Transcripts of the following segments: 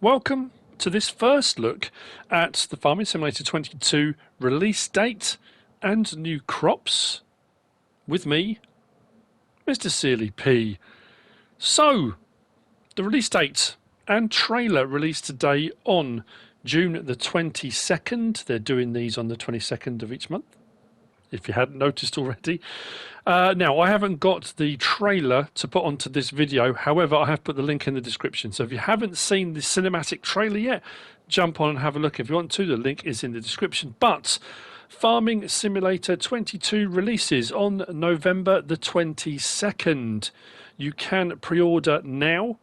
Welcome to this first look at the Farming Simulator 22 release date and new crops with me, MrSealyp. So, the release date and trailer released today on June the 22nd. They're doing these on the 22nd of each month, if you hadn't noticed already. Now, I haven't got the trailer to put onto this video. However, I have put the link in the description. So if you haven't seen the cinematic trailer yet, jump on and have a look if you want to. The link is in the description. But Farming Simulator 22 releases on November the 22nd. You can pre-order now.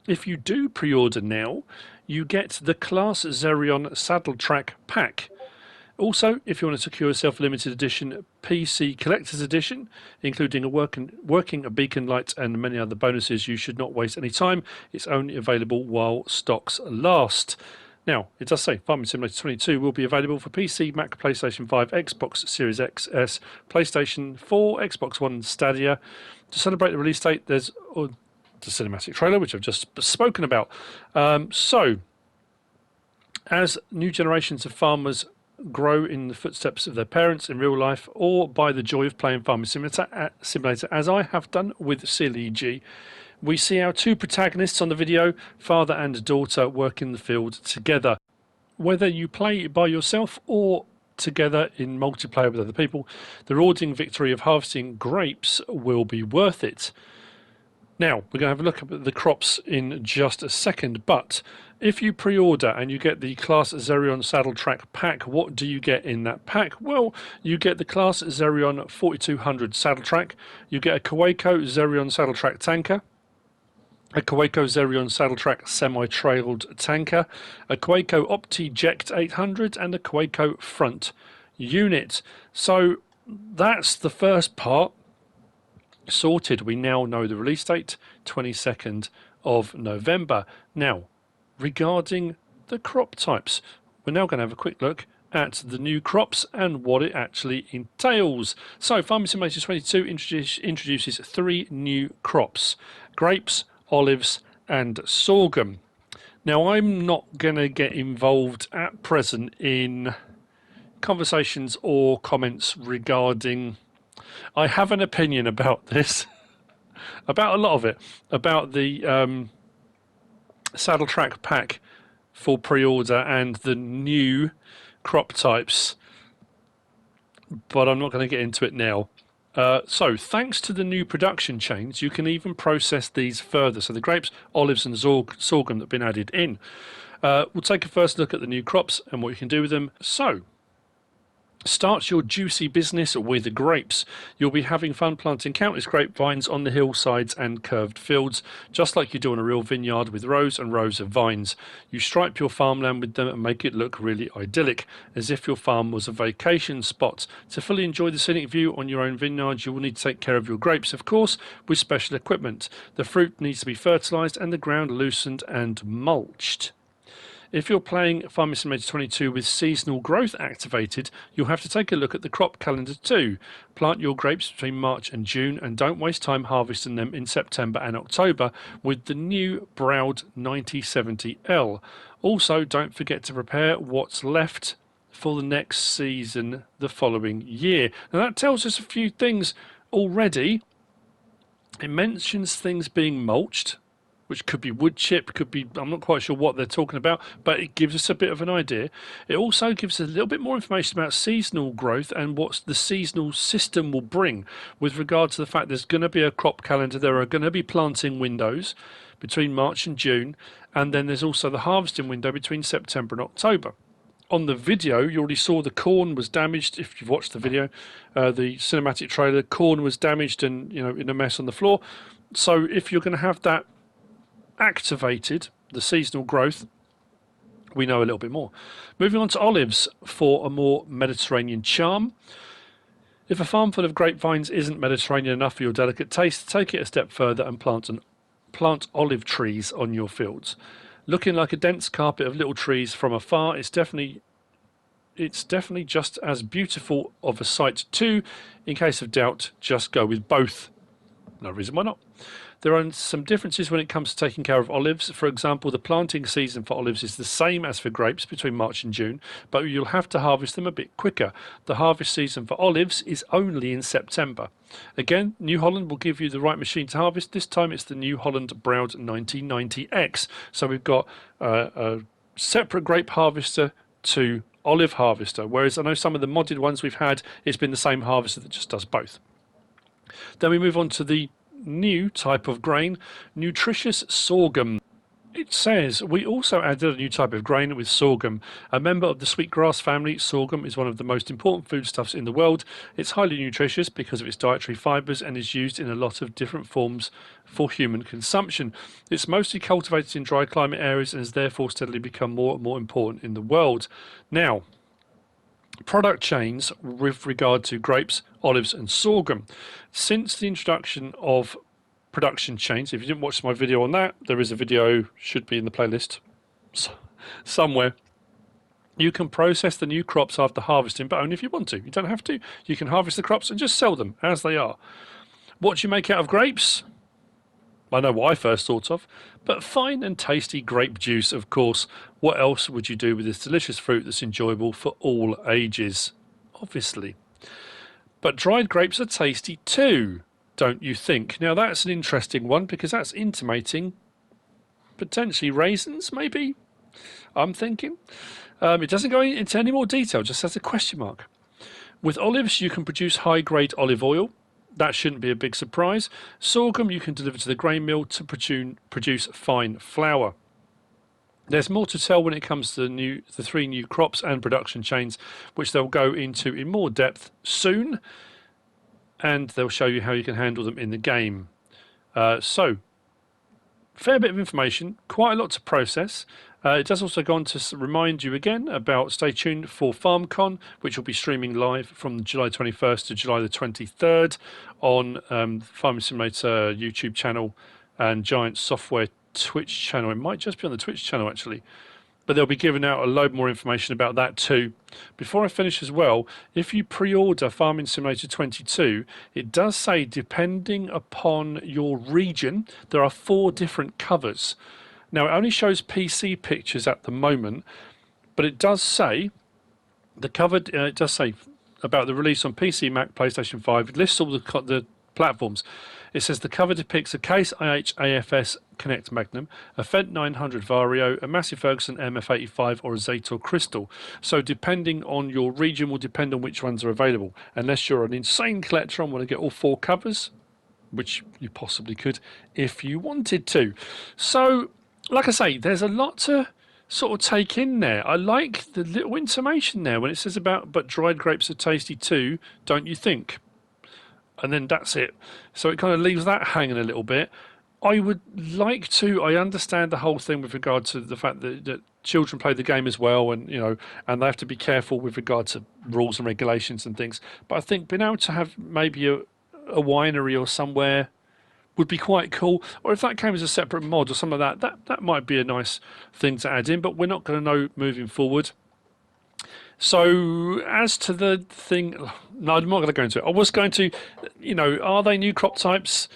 If you do pre-order now, you get the Class Zerion Saddle Track Pack. Also, if you want to secure yourself a limited edition PC Collector's Edition, including a working beacon light and many other bonuses, you should not waste any time. It's only available while stocks last. Now, it does say Farming Simulator 22 will be available for PC, Mac, PlayStation 5, Xbox Series XS, PlayStation 4, Xbox One, and Stadia. To celebrate the release date, there's the cinematic trailer, which I've just spoken about. So, as new generations of farmers grow in the footsteps of their parents in real life, or by the joy of playing Farming Simulator, as I have done with SealyG, we see our two protagonists on the video, father and daughter, work in the field together. Whether you play by yourself or together in multiplayer with other people, the rewarding victory of harvesting grapes will be worth it. Now, we're going to have a look at the crops in just a second, but if you pre-order and you get the Class Zerion Saddle Track Pack, what do you get in that pack? Well, you get the Class Zerion 4200 Saddle Track, you get a Kaweco Zerion Saddle Track Tanker, a Kaweco Zerion Saddle Track Semi-Trailed Tanker, a Kaweco OptiJect 800, and a Kaweco Front Unit. So that's the first part sorted. We now know the release date, 22nd of November. Now, regarding the crop types, we're now going to have a quick look at the new crops and what it actually entails. So, Farming Simulator 22 introduces three new crops: grapes, olives, and sorghum. Now, I'm not going to get involved at present in conversations or comments regarding. I have an opinion about this, about a lot of it, about the Saddle Track Pack for pre-order and the new crop types, but I'm not going to get into it now. So thanks to the new production chains, you can even process these further. So the grapes, olives, and sorghum that have been added in. We'll take a first look at the new crops and what you can do with them. So, start your juicy business with the grapes. You'll be having fun planting countless grapevines on the hillsides and curved fields, just like you do on a real vineyard with rows and rows of vines. You stripe your farmland with them and make it look really idyllic, as if your farm was a vacation spot. To fully enjoy the scenic view on your own vineyard, you will need to take care of your grapes, of course, with special equipment. The fruit needs to be fertilised and the ground loosened and mulched. If you're playing Farming Simulator 22 with seasonal growth activated, you'll have to take a look at the crop calendar too. Plant your grapes between March and June, and don't waste time harvesting them in September and October with the new Browd 9070L. Also, don't forget to prepare what's left for the next season the following year. Now that tells us a few things already. It mentions things being mulched, which could be wood chip, could be, I'm not quite sure what they're talking about, but it gives us a bit of an idea. It also gives us a little bit more information about seasonal growth and what the seasonal system will bring with regard to the fact there's going to be a crop calendar, there are going to be planting windows between March and June, and then there's also the harvesting window between September and October. On the video, you already saw the corn was damaged. If you've watched the video, the cinematic trailer, corn was damaged and in a mess on the floor. So if you're going to have that activated, the seasonal growth, we know a little bit more. Moving on to olives for a more Mediterranean charm. If a farm full of grapevines isn't Mediterranean enough for your delicate taste, take it a step further and plant olive trees on your fields. Looking like a dense carpet of little trees from afar, it's definitely just as beautiful of a sight too. In case of doubt, just go with both. No reason why not. There are some differences when it comes to taking care of olives. For example, the planting season for olives is the same as for grapes between March and June, but you'll have to harvest them a bit quicker. The harvest season for olives is only in September. Again, New Holland will give you the right machine to harvest. This time it's the New Holland Browd 1990X. So we've got a separate grape harvester to olive harvester, whereas I know some of the modded ones we've had, it's been the same harvester that just does both. Then we move on to the new type of grain, nutritious sorghum. It says we also added a new type of grain with sorghum. A member of the sweetgrass family, sorghum is one of the most important foodstuffs in the world. It's highly nutritious because of its dietary fibers and is used in a lot of different forms for human consumption. It's mostly cultivated in dry climate areas and has therefore steadily become more and more important in the world. Now, product chains with regard to grapes, olives and sorghum. Since the introduction of production chains, if you didn't watch my video on that, there is a video, should be in the playlist somewhere. You can process the new crops after harvesting, but only if you want to. You don't have to. You can harvest the crops and just sell them as they are. What do you make out of grapes? I know what I first thought of, but fine and tasty grape juice, of course. What else would you do with this delicious fruit that's enjoyable for all ages? Obviously. But dried grapes are tasty too, don't you think? Now that's an interesting one because that's intimating potentially raisins, maybe? I'm thinking. It doesn't go into any more detail, just has a question mark. With olives, you can produce high-grade olive oil. That shouldn't be a big surprise. Sorghum you can deliver to the grain mill to produce fine flour. There's more to tell when it comes to the three new crops and production chains, which they'll go into in more depth soon, and they'll show you how you can handle them in the game. So, fair bit of information, quite a lot to process. It does also go on to remind you again about stay tuned for FarmCon, which will be streaming live from July 21st to July the 23rd on Farming Simulator YouTube channel and Giant Software Twitch channel. It might just be on the Twitch channel actually, but they'll be giving out a load more information about that too. Before I finish as well, if you pre-order Farming Simulator 22, it does say depending upon your region, there are 4 different covers. Now it only shows PC pictures at the moment, but it does say the cover. It does say about the release on PC, Mac, PlayStation 5. It lists all the platforms. It says the cover depicts a Case IH AFS Connect Magnum, a Fendt 900 Vario, a Massey Ferguson MF85 or a Zator Crystal. So depending on your region will depend on which ones are available. Unless you're an insane collector and want to get all 4 covers, which you possibly could if you wanted to. So, like I say, there's a lot to sort of take in there. I like the little intimation there when it says about, but dried grapes are tasty too, don't you think? And then that's it. So it kind of leaves that hanging a little bit. I would like to, I understand the whole thing with regard to the fact that children play the game as well, and and they have to be careful with regard to rules and regulations and things. But I think being able to have maybe a winery or somewhere would be quite cool, or if that came as a separate mod or something like that might be a nice thing to add in, but we're not going to know moving forward. So as to the thing, no, I'm not going to go into it. I was going to, are they new crop types?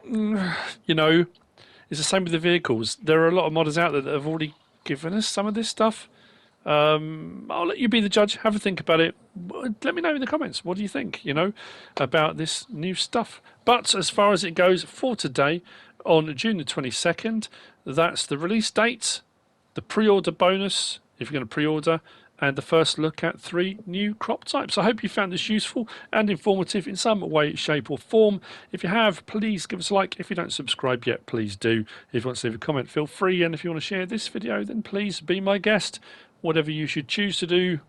It's the same with the vehicles. There are a lot of modders out there that have already given us some of this stuff. I'll let you be the judge. Have a think about it. Let me know in the comments. What do you think, about this new stuff? But as far as it goes for today, on June the 22nd, that's the release date, the pre-order bonus, if you're going to pre-order, and the first look at 3 new crop types. I hope you found this useful and informative in some way, shape or form. If you have, please give us a like. If you don't subscribe yet, please do. If you want to leave a comment, feel free. And if you want to share this video, then please be my guest. Whatever you should choose to do.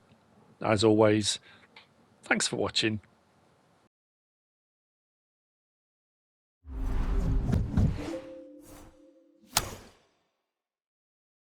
As always, thanks for watching.